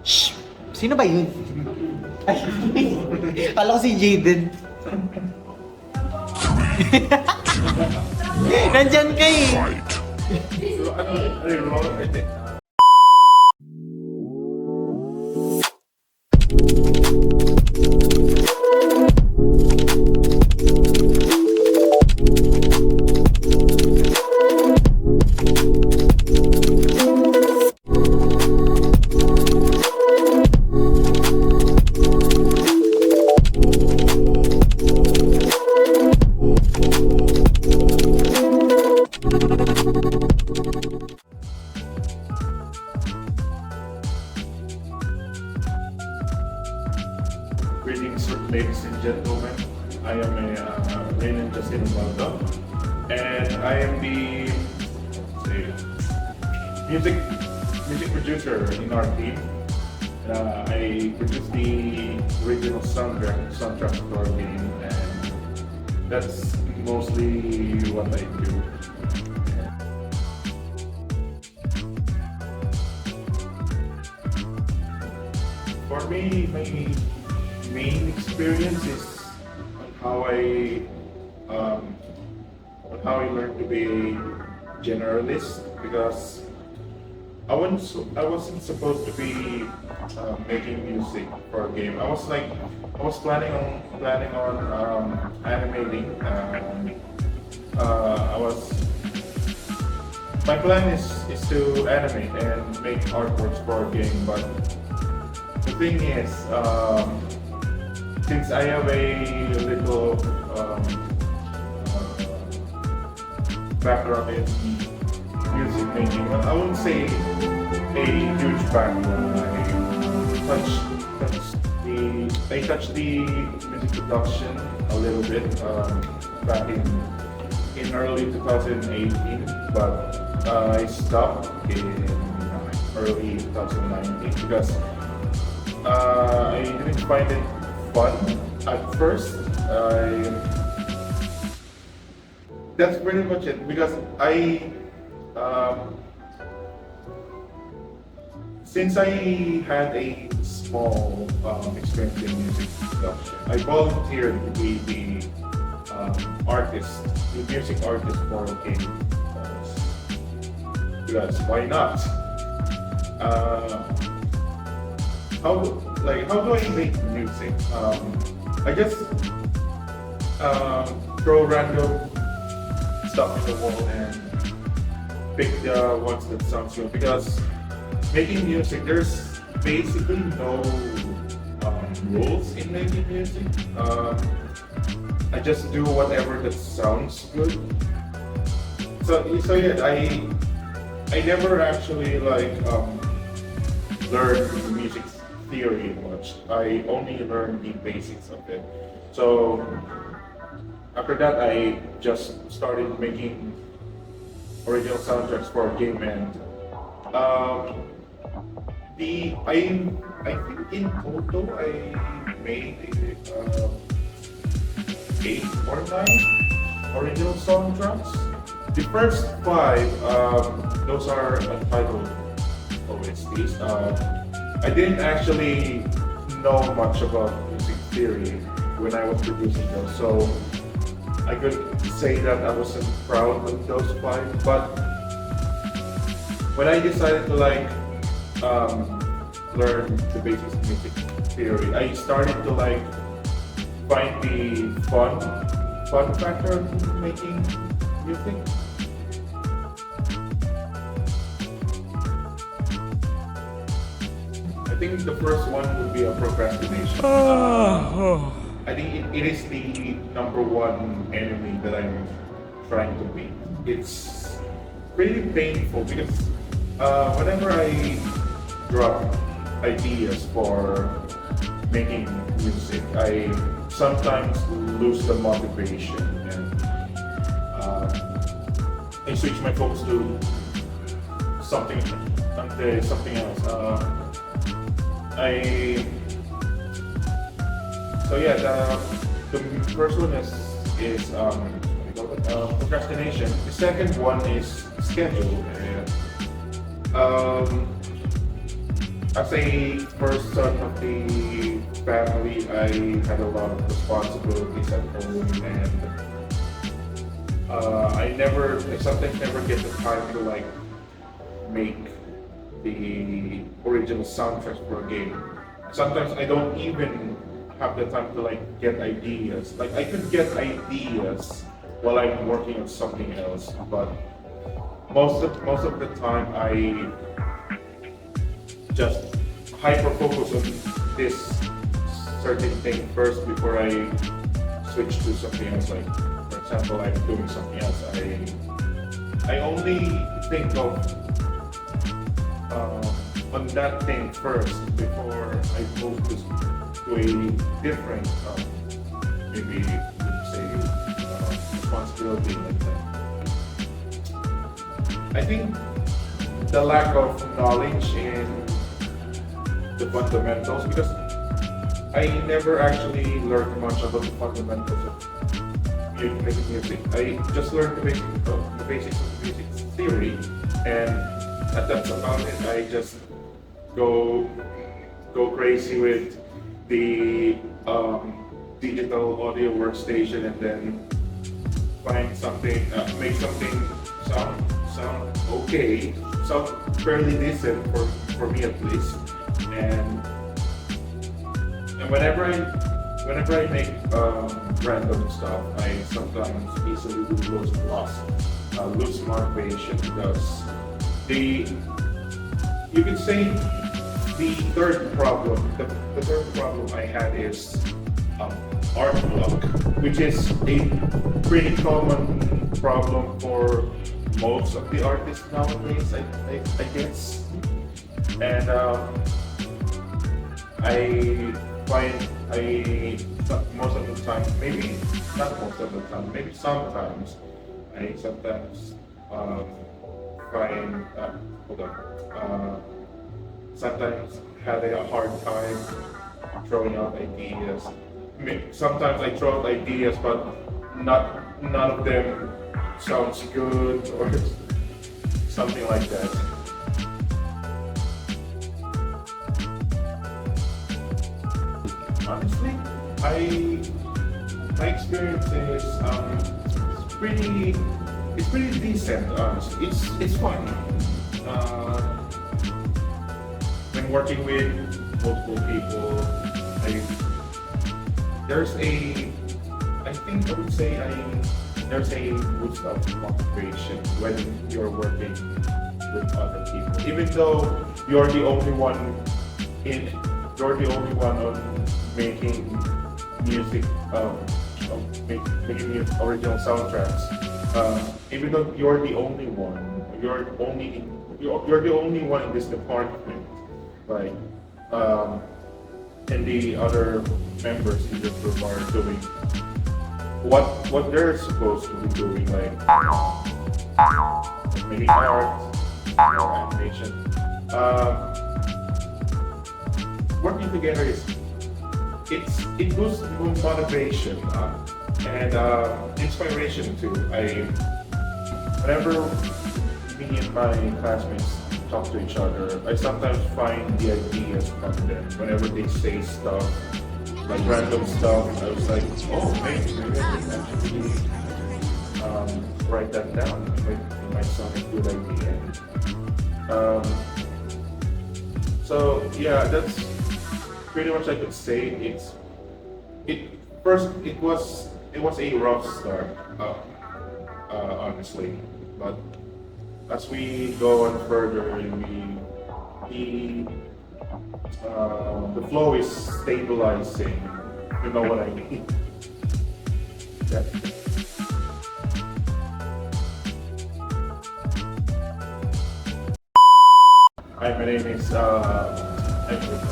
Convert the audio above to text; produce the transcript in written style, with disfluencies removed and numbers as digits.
Shh! Sino ba yun? Ay, kala ko si Jaden. Nandyan ka eh. Greetings, ladies and gentlemen. I am Rinan Ubaldo, and I am the music producer in our team. I produce the original soundtrack for our game, and that's mostly what I do. For me, my main experience is on how I learned to be a generalist, because I wasn't supposed to be making music for a game. I was planning on animating. My plan is to animate and make artworks for a game, but the thing is, since I have a little background in music making, I wouldn't say a huge background. I touched the music production a little bit back in early 2018, but I stopped in early 2019 because I didn't find it fun at first. That's pretty much it, because since I had a small experience in music production, I volunteered to be the music artist for a game. Because why not? How do I make music? I just throw random stuff in the wall and pick the ones that sounds good. Because making music, there's basically no rules in making music. I just do whatever that sounds good. So yeah, I never actually learned music theory much. I only learned the basics of it. So after that, I just started making original soundtracks for a game, and I think in total I made 8 or 9 original soundtracks. The first 5, those are untitled OSTs. I didn't actually know much about music theory when I was producing those, so I could say that I wasn't proud of those 5. But when I decided to learn the basics of music theory, I started to find the fun factor of making music. I think the first one would be a procrastination. I think it is the number one enemy that I'm trying to beat. It's pretty painful because whenever I drop ideas for making music, I sometimes lose the motivation, and I switch my focus to something else. The first one is procrastination. The second one is schedule. as a first son of the family, I had a lot of responsibilities at home, and I sometimes never get the time to like make the original soundtracks for a game. Sometimes I don't even have the time to like get ideas. Like I could get ideas while I'm working on something else, but most of the time I just hyper focus on this certain thing first before I switch to something else. Like for example, I'm doing something else. I only think of on that thing first before I move to a different maybe say responsibility like that. I think the lack of knowledge in the fundamentals, because I never actually learned much about the fundamentals of making music. I just learned the basics of music theory, and that's about it. I just go crazy with the digital audio workstation, and then find something, make something sound okay, sound fairly decent for me at least. And whenever I make random stuff, I sometimes easily lose motivation, because you could say the third problem I had is art block, which is a pretty common problem for most of the artists nowadays, I guess. And I find most of the time, maybe not most of the time, maybe sometimes, I sometimes find hold on. Sometimes having a hard time throwing out ideas. Sometimes I throw out ideas, but none of them sounds good or something like that. Honestly, my experience is it's pretty decent. Honestly, it's fun. When working with multiple people, there's a boost of motivation when you're working with other people. Even though you're the only one on making music, making original soundtracks. Even though you're the only one, you're the only one in this department. Like, and the other members in the group are doing what they're supposed to be doing, like maybe art or animation. Working together it boosts motivation and inspiration too. Whenever me and my classmates talk to each other, I sometimes find the ideas from them. Whenever they say stuff, like random stuff, I was like, oh, maybe I can actually write that down. It might sound a good idea. So yeah, that's pretty much I could say. It was a rough start, honestly, but as we go on further, the flow is stabilizing. You know what I mean? Yeah. Hi, my name is Edward.